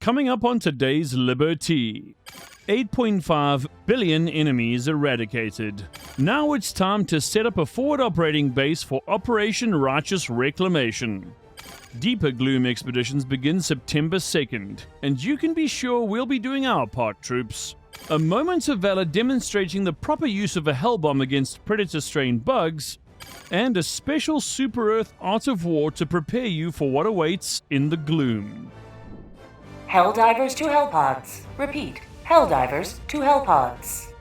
Coming up on today's Liberty. 8.5 billion enemies eradicated. Now it's time to set up a forward operating base for Operation Righteous Reclamation. Deeper Gloom expeditions begin September 2nd, and you can be sure we'll be doing our part, troops. A moment of valor demonstrating the proper use of a hell bomb against Predator-strain bugs, and a special Super Earth Art of War to prepare you for what awaits in the gloom. Helldivers to Hellpods. Repeat, Helldivers to Hellpods.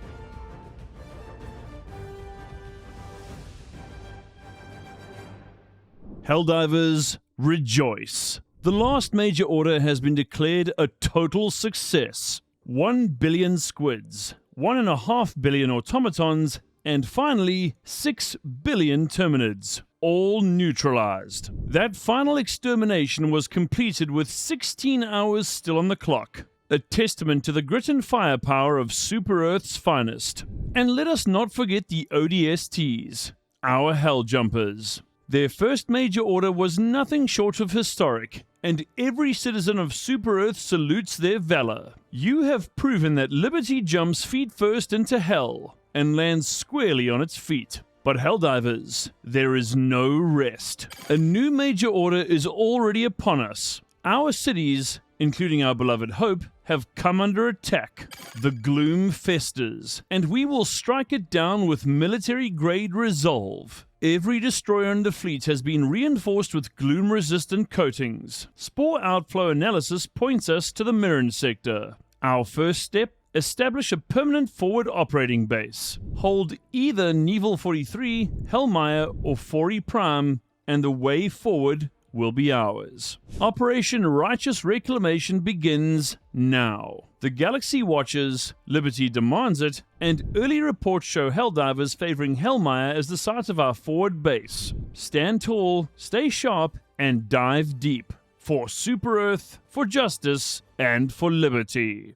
Helldivers, rejoice! The last major order has been declared a total success. 1 billion squids, 1.5 billion automatons, and finally 6 billion terminids, all neutralized. That final extermination was completed with 16 hours still on the clock, a testament to the grit and firepower of Super Earth's finest. And let us not forget the ODSTs, our Helljumpers. Their first major order was nothing short of historic, and every citizen of Super Earth salutes their valor. You have proven that Liberty jumps feet first into hell and lands squarely on its feet. But Helldivers, there is no rest. A new major order is already upon us. Our cities, including our beloved Hope, have come under attack. The gloom festers, and we will strike it down with military-grade resolve. Every destroyer in the fleet has been reinforced with gloom-resistant coatings. Spore outflow analysis points us to the Mirren sector. Our first step: establish a permanent forward operating base. Hold either Neville 43, Hellmeyer, or 4E Prime, and the way forward will be ours. Operation Righteous Reclamation begins now. The galaxy watches, Liberty demands it, and early reports show Helldivers favoring Hellmeyer as the site of our forward base. Stand tall, stay sharp, and dive deep. For Super Earth, for justice, and for liberty.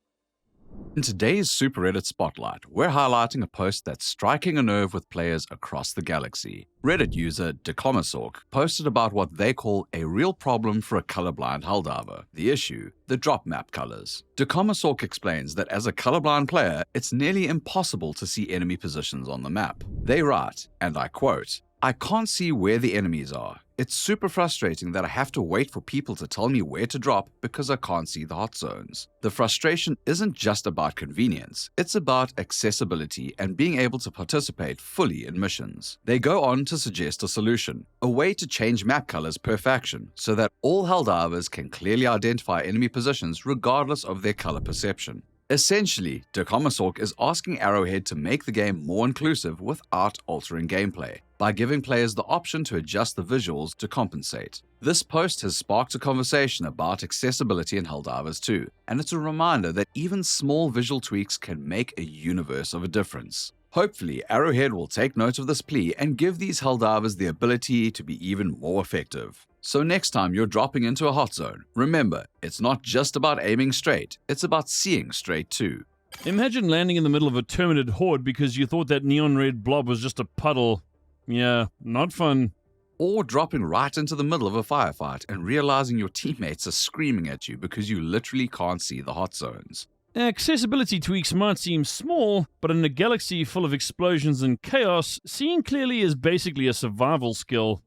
In today's Super Reddit Spotlight, we're highlighting a post that's striking a nerve with players across the galaxy. Reddit user Declomasork posted about what they call a real problem for a colorblind Helldiver. The issue: the drop map colors. Declomasork explains that as a colorblind player, it's nearly impossible to see enemy positions on the map. They write, and I quote, "I can't see where the enemies are. It's super frustrating that I have to wait for people to tell me where to drop because I can't see the hot zones." The frustration isn't just about convenience, it's about accessibility and being able to participate fully in missions. They go on to suggest a solution, a way to change map colors per faction so that all Helldivers can clearly identify enemy positions regardless of their color perception. Essentially, Declomasork is asking Arrowhead to make the game more inclusive without altering gameplay, by giving players the option to adjust the visuals to compensate. This post has sparked a conversation about accessibility in Helldivers too, and it's a reminder that even small visual tweaks can make a universe of a difference. Hopefully, Arrowhead will take note of this plea and give these Helldivers the ability to be even more effective. So next time you're dropping into a hot zone, remember, it's not just about aiming straight, it's about seeing straight too. Imagine landing in the middle of a Terminid horde because you thought that neon red blob was just a puddle. Yeah, not fun. Or dropping right into the middle of a firefight and realizing your teammates are screaming at you because you literally can't see the hot zones. Accessibility tweaks might seem small, but in a galaxy full of explosions and chaos, seeing clearly is basically a survival skill.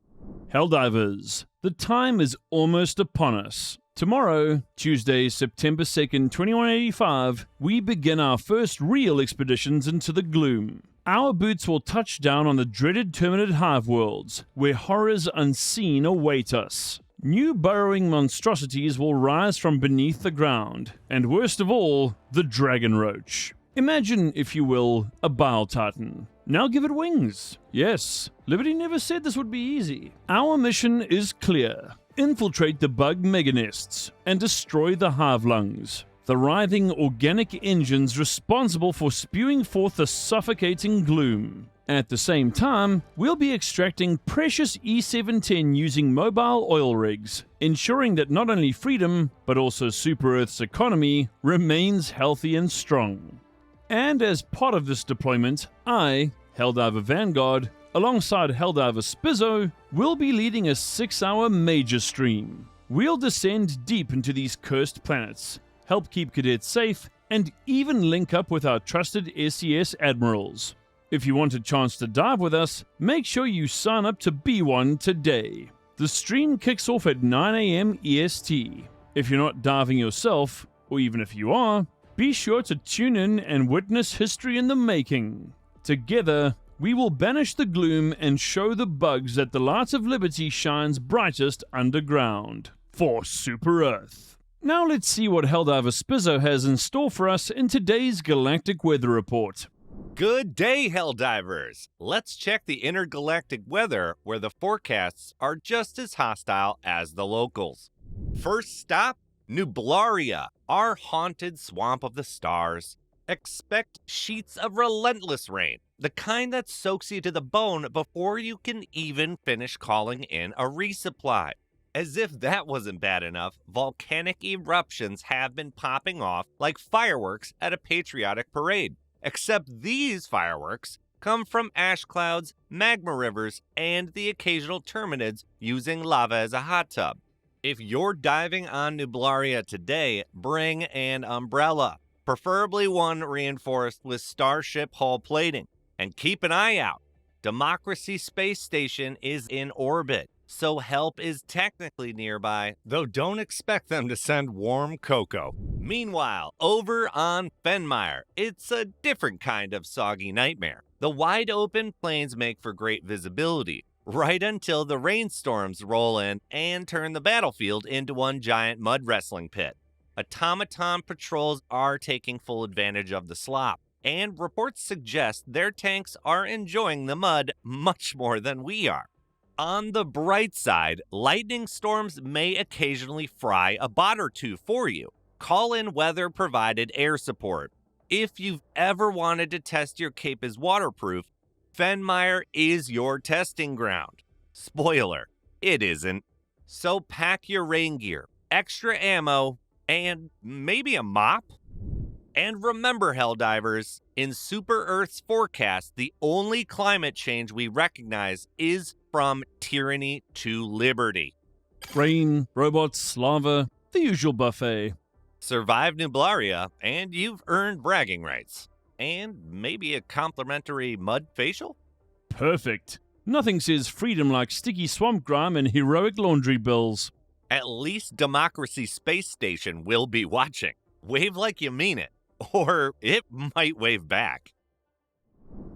Helldivers, the time is almost upon us. Tomorrow, Tuesday, September 2nd, 2185, we begin our first real expeditions into the gloom. Our boots will touch down on the dreaded Terminid hive worlds, where horrors unseen await us. New burrowing monstrosities will rise from beneath the ground, and worst of all, the Dragon Roach. Imagine, if you will, a Bile Titan. Now give it wings. Yes, Liberty never said this would be easy. Our mission is clear. Infiltrate the bug meganests and destroy the hive lungs, the writhing organic engines responsible for spewing forth the suffocating gloom. At the same time, we'll be extracting precious E710 using mobile oil rigs, ensuring that not only freedom, but also Super Earth's economy remains healthy and strong. And as part of this deployment, I, Helldiver Vanguard, alongside Helldiver Spizzo, will be leading a 6-hour major stream. We'll descend deep into these cursed planets, help keep cadets safe, and even link up with our trusted SES admirals. If you want a chance to dive with us, make sure you sign up to be one today. The stream kicks off at 9 AM EST. If you're not diving yourself, or even if you are, be sure to tune in and witness history in the making. Together, we will banish the gloom and show the bugs that the light of liberty shines brightest underground. For Super Earth. Now let's see what Helldiver Spizzo has in store for us in today's Galactic Weather Report. Good day, Helldivers! Let's check the intergalactic weather where the forecasts are just as hostile as the locals. First stop, Nublaria, our haunted swamp of the stars. Expect sheets of relentless rain, the kind that soaks you to the bone before you can even finish calling in a resupply. As if that wasn't bad enough, volcanic eruptions have been popping off like fireworks at a patriotic parade. Except these fireworks come from ash clouds, magma rivers, and the occasional terminids using lava as a hot tub. If you're diving on Nublaria today, bring an umbrella, preferably one reinforced with starship hull plating. And keep an eye out. Democracy Space Station is in orbit, so help is technically nearby, though don't expect them to send warm cocoa. Meanwhile, over on Fenmire, it's a different kind of soggy nightmare. The wide open plains make for great visibility, right until the rainstorms roll in and turn the battlefield into one giant mud wrestling pit. Automaton patrols are taking full advantage of the slop, and reports suggest their tanks are enjoying the mud much more than we are. On the bright side, lightning storms may occasionally fry a bot or two for you. Call in weather-provided air support. If you've ever wanted to test your cape as waterproof, Fenmire is your testing ground. Spoiler, it isn't. So pack your rain gear, extra ammo, and maybe a mop? And remember, Helldivers, in Super Earth's forecast, the only climate change we recognize is from tyranny to liberty. Rain, robots, lava, the usual buffet. Survive Nublaria, and you've earned bragging rights. And maybe a complimentary mud facial? Perfect. Nothing says freedom like sticky swamp grime and heroic laundry bills. At least Democracy Space Station will be watching. Wave like you mean it, or it might wave back.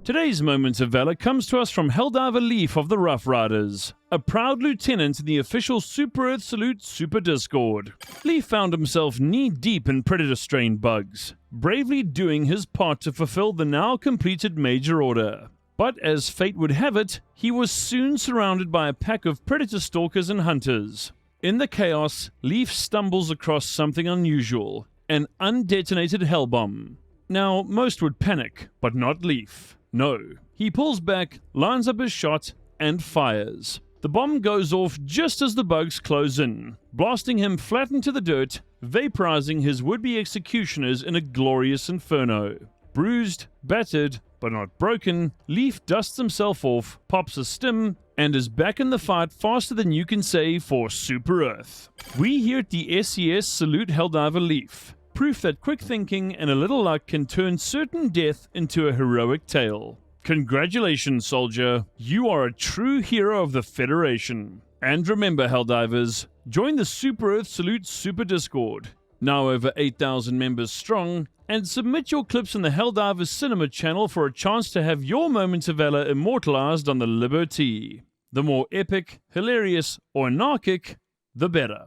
Today's Moment of Valor comes to us from Helldiver Leaf of the Rough Riders, a proud lieutenant in the official Super Earth Salute Super Discord. Leaf found himself knee-deep in predator-strained bugs, bravely doing his part to fulfill the now completed major order. But as fate would have it, he was soon surrounded by a pack of predator stalkers and hunters. In the chaos, Leaf stumbles across something unusual, an undetonated hell bomb. Now, most would panic, but not Leaf. No. He pulls back, lines up his shot, and fires. The bomb goes off just as the bugs close in, blasting him flat into the dirt, vaporizing his would-be executioners in a glorious inferno. Bruised, battered, but not broken, Leaf dusts himself off, pops a stim, and is back in the fight faster than you can say for Super Earth. We here at the SES salute Helldiver Leaf. Proof that quick thinking and a little luck can turn certain death into a heroic tale. Congratulations, soldier. You are a true hero of the Federation. And remember, Helldivers, join the Super Earth Salute Super Discord, now over 8,000 members strong, and submit your clips in the Helldivers Cinema channel for a chance to have your moments of valor immortalized on the Liberty. The more epic, hilarious, or anarchic, the better.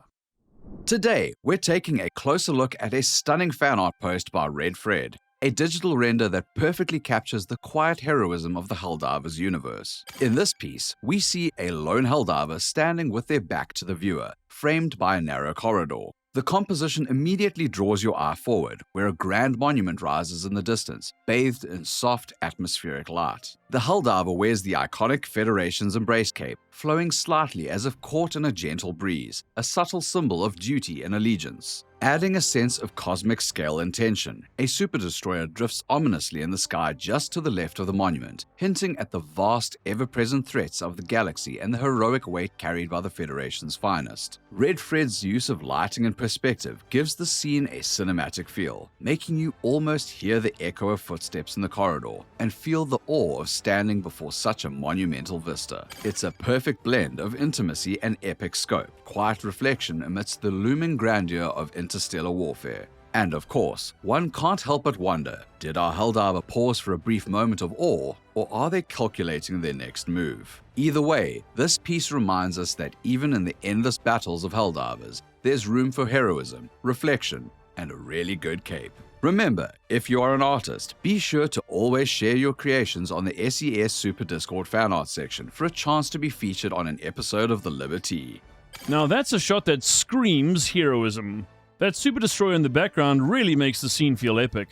Today, we're taking a closer look at a stunning fan art post by Red Fred, a digital render that perfectly captures the quiet heroism of the Helldivers universe. In this piece, we see a lone Helldiver standing with their back to the viewer, framed by a narrow corridor. The composition immediately draws your eye forward, where a grand monument rises in the distance, bathed in soft atmospheric light. The Helldiver wears the iconic Federation's embrace cape, flowing slightly as if caught in a gentle breeze, a subtle symbol of duty and allegiance. adding a sense of cosmic scale and tension. A super destroyer drifts ominously in the sky just to the left of the monument, hinting at the vast, ever-present threats of the galaxy and the heroic weight carried by the Federation's finest. Red Fred's use of lighting and perspective gives the scene a cinematic feel, making you almost hear the echo of footsteps in the corridor and feel the awe of standing before such a monumental vista. It's a perfect blend of intimacy and epic scope, quiet reflection amidst the looming grandeur of interstellar warfare. And of course, one can't help but wonder, did our Helldiver pause for a brief moment of awe, or are they calculating their next move? Either way, this piece reminds us that even in the endless battles of Helldivers, there's room for heroism, reflection, and a really good cape. Remember, if you are an artist, be sure to always share your creations on the SES Super Discord fan art section for a chance to be featured on an episode of The Liberty. Now that's a shot that screams heroism. That Super Destroyer in the background really makes the scene feel epic.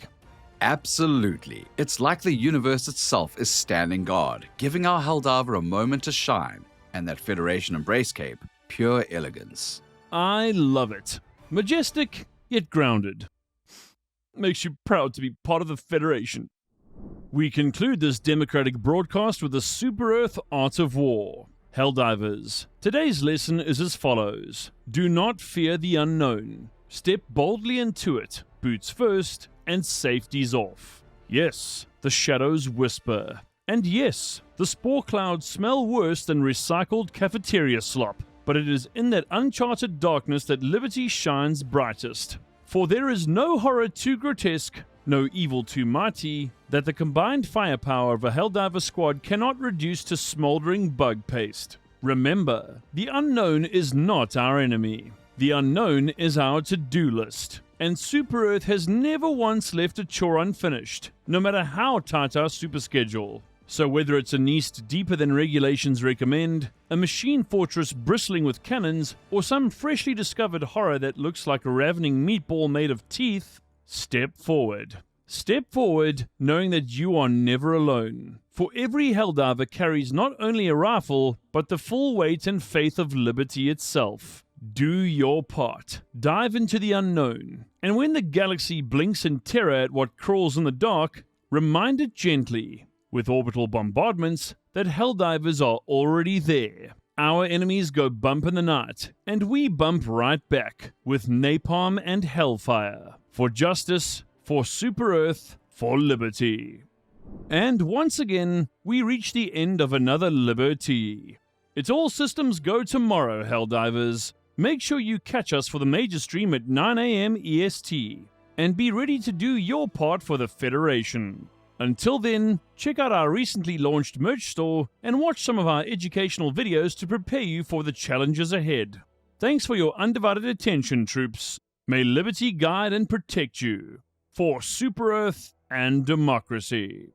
Absolutely. It's like the universe itself is standing guard, giving our Helldiver a moment to shine, and that Federation Embrace cape, pure elegance. I love it. Majestic, yet grounded. Makes you proud to be part of the Federation. We conclude this democratic broadcast with the Super Earth Art of War. Helldivers, today's lesson is as follows. Do not fear the unknown. Step boldly into it, boots first, and safety's off. Yes, the shadows whisper. And yes, the spore clouds smell worse than recycled cafeteria slop. But it is in that uncharted darkness that liberty shines brightest. For there is no horror too grotesque, no evil too mighty, that the combined firepower of a Helldiver squad cannot reduce to smoldering bug paste. Remember, the unknown is not our enemy. The unknown is our to-do list. And Super Earth has never once left a chore unfinished, no matter how tight our super schedule. So whether it's a nest deeper than regulations recommend, a machine fortress bristling with cannons, or some freshly discovered horror that looks like a ravening meatball made of teeth, step forward. Step forward knowing that you are never alone. For every Helldiver carries not only a rifle, but the full weight and faith of liberty itself. Do your part. Dive into the unknown. And when the galaxy blinks in terror at what crawls in the dark, remind it gently, with orbital bombardments, that Helldivers are already there. Our enemies go bump in the night, and we bump right back, with napalm and hellfire. For justice, for Super Earth, for liberty. And once again, we reach the end of another Liberty. It's all systems go tomorrow, Helldivers. Make sure you catch us for the major stream at 9 AM EST, and be ready to do your part for the Federation. Until then, check out our recently launched merch store and watch some of our educational videos to prepare you for the challenges ahead. Thanks for your undivided attention, troops. May liberty guide and protect you. For Super Earth and democracy.